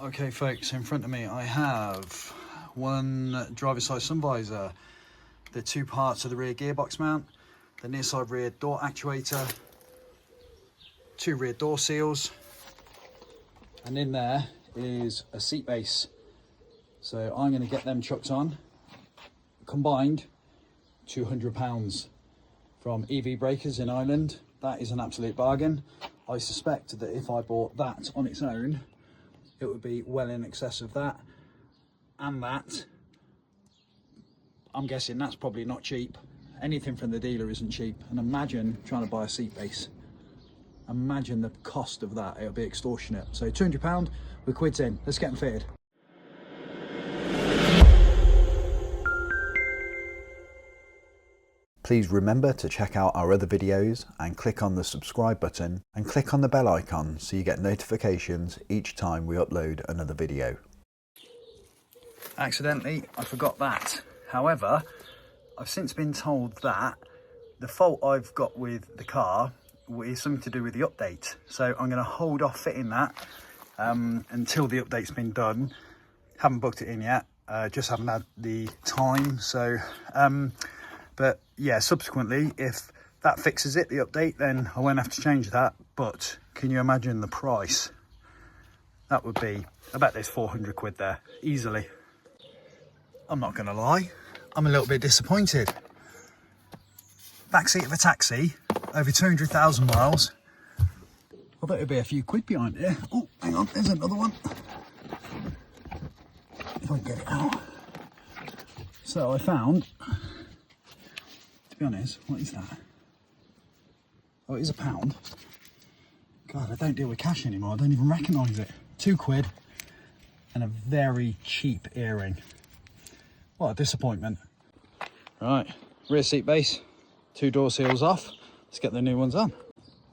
Okay folks, in front of me I have one driver's side sun visor, the two parts of the rear gearbox mount, the near side rear door actuator, two rear door seals, and in there is a seat base. So I'm going to get them chucked on, combined £200 from EV Breakers in Ireland. That is an absolute bargain. I suspect that if I bought that on its own, it would be well in excess of that, and that, I'm guessing that's probably not cheap. Anything from the dealer isn't cheap, and imagine trying to buy a seat base. Imagine the cost of that, it'll be extortionate. So £200, we're quids in, let's get them fitted. Please remember to check out our other videos and click on the subscribe button and click on the bell icon so you get notifications each time we upload another video. Accidentally, I forgot that. However, I've since been told that the fault I've got with the car is something to do with the update. So I'm going to hold off fitting that until the update's been done. Haven't booked it in yet, just haven't had the time. So, but yeah, subsequently, if that fixes it, the update, then I won't have to change that. But can you imagine the price? That would be, I bet there's 400 quid there, easily. I'm not gonna lie, I'm a little bit disappointed. Backseat of a taxi, over 200,000 miles. I thought it'd be a few quid behind here. Oh, hang on, there's another one. If I can get it out. So I found, to be honest, what is that? Oh, it is £1. God, I don't deal with cash anymore. I don't even recognise it. 2 quid and a very cheap earring. What a disappointment. Right, rear seat base, 2 door seals off. Let's get the new ones on.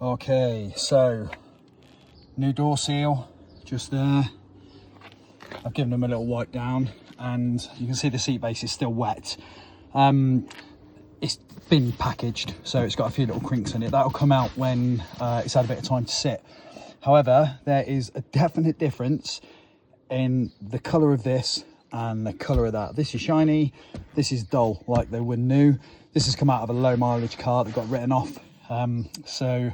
Okay, so new door seal just there. I've given them a little wipe down and you can see the seat base is still wet. It's been packaged, so it's got a few little crinks in it. That'll come out when it's had a bit of time to sit. However, there is a definite difference in the colour of this and the colour of that. This is shiny, this is dull, like they were new. This has come out of a low mileage car that got written off. So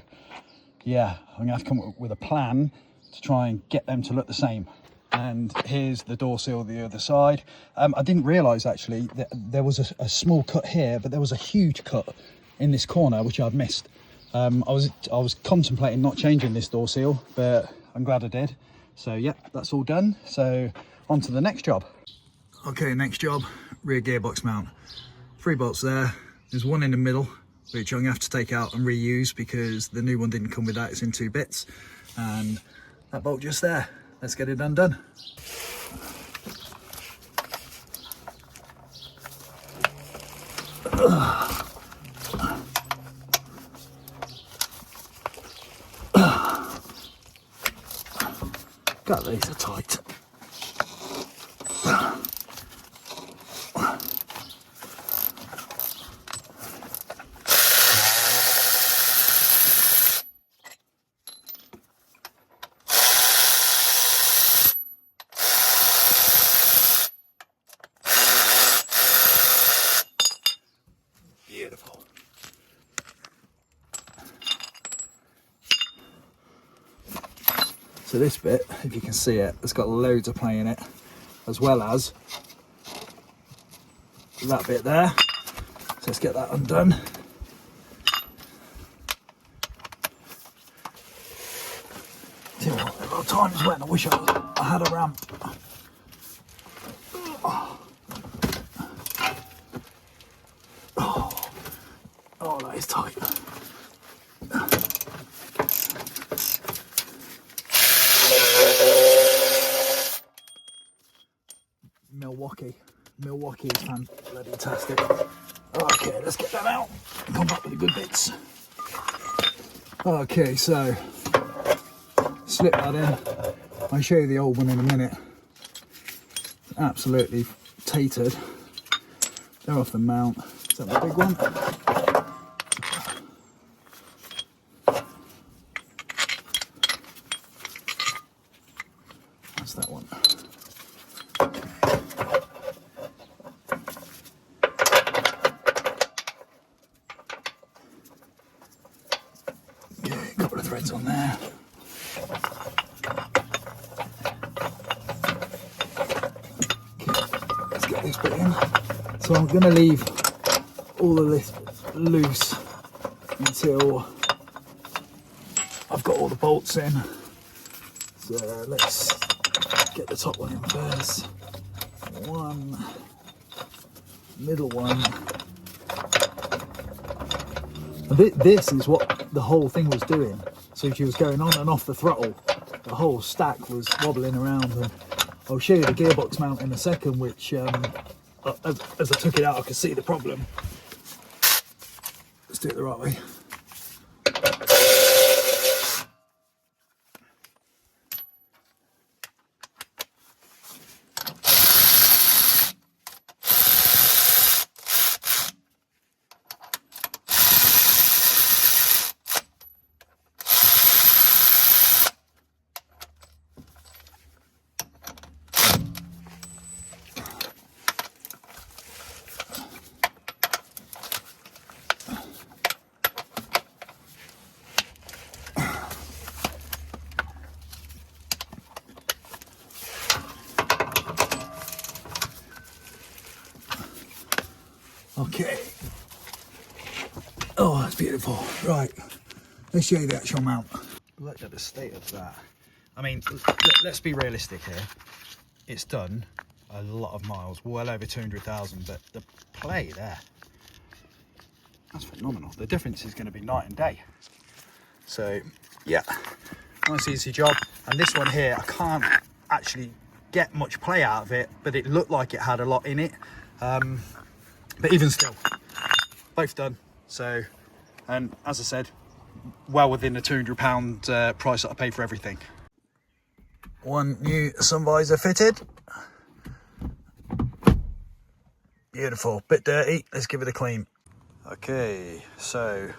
yeah, I'm gonna have to come up with a plan to try and get them to look the same. And here's the door seal the other side. I didn't realise actually that there was a small cut here, but there was a huge cut in this corner which I'd missed. I was contemplating not changing this door seal, but I'm glad I did. So yeah, that's all done. So on to the next job. Okay, next job, rear gearbox mount. 3 bolts there. There's one in the middle, which I'm gonna have to take out and reuse because the new one didn't come with that. It's in 2 bits, and that bolt just there. Let's get it undone. God, these are tight. Beautiful. So this bit, if you can see it, it's got loads of play in it, as well as that bit there. So let's get that undone. There are times when I wish I had a ramp. Oh, that is tight. Milwaukee is fantastic. Okay, let's get that out. Come back with the good bits. Okay, so slip that in. I'll show you the old one in a minute. Absolutely tatered. They're off the mount. Is that the big one? That's that one. Yeah, a couple of threads on there. Let's get this bit in. So I'm going to leave all of this loose until I've got all the bolts in. So let's get the top one in first. One, middle one. This is what the whole thing was doing. So she was going on and off the throttle. The whole stack was wobbling around, and I'll show you the gearbox mount in a second, which as I took it out I could see the problem. Let's do it the right way. Okay. Oh, that's beautiful. Right, let's show you the actual mount. Look at the state of that. I mean, let's be realistic here. It's done a lot of miles, well over 200,000, but the play there, that's phenomenal. The difference is going to be night and day. So, yeah, nice easy job. And this one here, I can't actually get much play out of it, but it looked like it had a lot in it. But even still, both done. So, and as I said, well within the £200 price that I paid for everything. One new sun visor fitted. Beautiful, bit dirty, let's give it a clean. Okay, so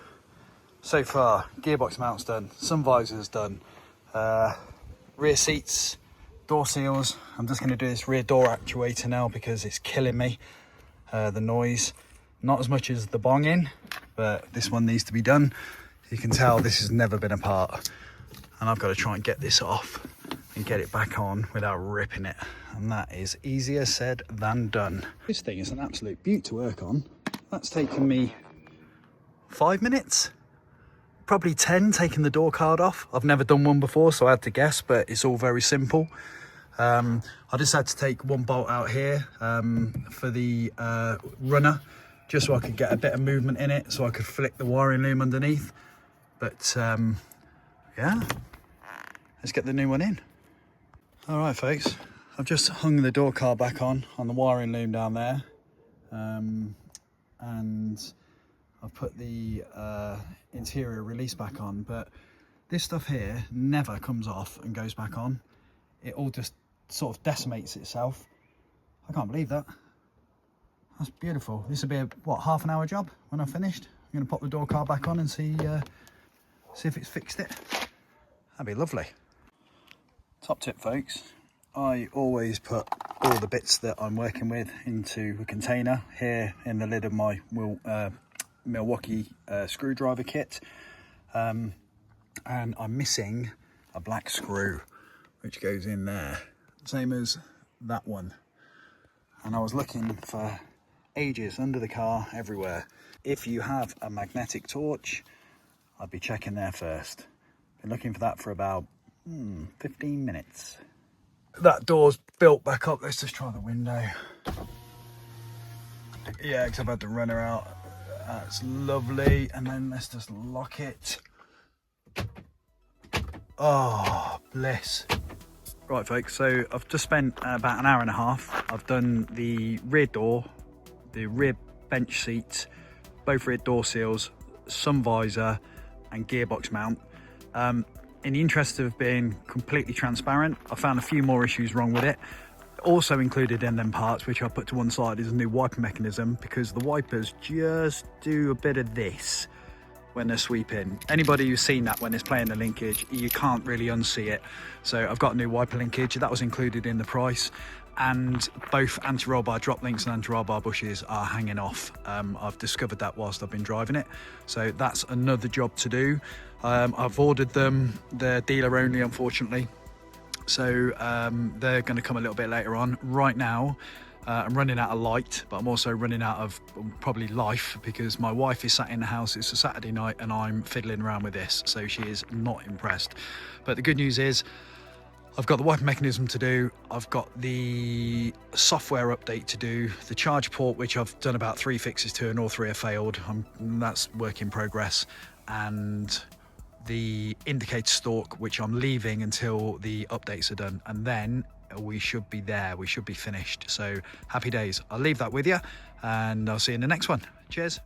far, gearbox mount's done, sun visor's done, rear seats, door seals. I'm just gonna do this rear door actuator now because it's killing me. The noise, not as much as the bonging, but this one needs to be done. You can tell this has never been apart, and I've got to try and get this off and get it back on without ripping it, and that is easier said than done. This thing is an absolute beaut to work on. That's taken me 5 minutes, probably 10, taking the door card off. I've never done one before, so I had to guess, but it's all very simple. I just had to take one bolt out here for the runner, just so I could get a bit of movement in it, so I could flick the wiring loom underneath. But yeah, let's get the new one in. All right, folks, I've just hung the door card back on the wiring loom down there, and I've put the interior release back on, but this stuff here never comes off and goes back on. It all just sort of decimates itself. I can't believe that. That's beautiful. This will be a, what, half an hour job when I've finished. I'm going to pop the door card back on and see if it's fixed it. That'd be lovely. Top tip, folks. I always put all the bits that I'm working with into a container here in the lid of my Milwaukee screwdriver kit. And I'm missing a black screw, which goes in there. Same as that one. And I was looking for ages under the car, everywhere. If you have a magnetic torch, I'd be checking there first. Been looking for that for about 15 minutes. That door's built back up. Let's just try the window. Yeah, because I've had the runner out. That's lovely. And then let's just lock it. Oh, bliss. Right, folks, so I've just spent about an hour and a half. I've done the rear door, the rear bench seats, both rear door seals, sun visor and gearbox mount. In the interest of being completely transparent, I found a few more issues wrong with it. Also included in them parts, which I put to one side, is a new wiper mechanism, because the wipers just do a bit of this. when they're sweeping. Anybody who's seen that when it's playing the linkage, you can't really unsee it. So I've got a new wiper linkage that was included in the price, and both anti-roll bar drop links and anti-roll bar bushes are hanging off. I've discovered that whilst I've been driving it, so that's another job to do. I've ordered them, they're dealer only unfortunately, so they're going to come a little bit later on. Right now I'm running out of light, but I'm also running out of probably life, because my wife is sat in the house. It's a Saturday night and I'm fiddling around with this, so she is not impressed. But the good news is I've got the wiper mechanism to do, I've got the software update to do, the charge port, which I've done about 3 fixes to and all 3 have failed. That's work in progress, and the indicator stalk, which I'm leaving until the updates are done, and then we should be there, we should be finished. So happy days. I'll leave that with you and I'll see you in the next one. Cheers.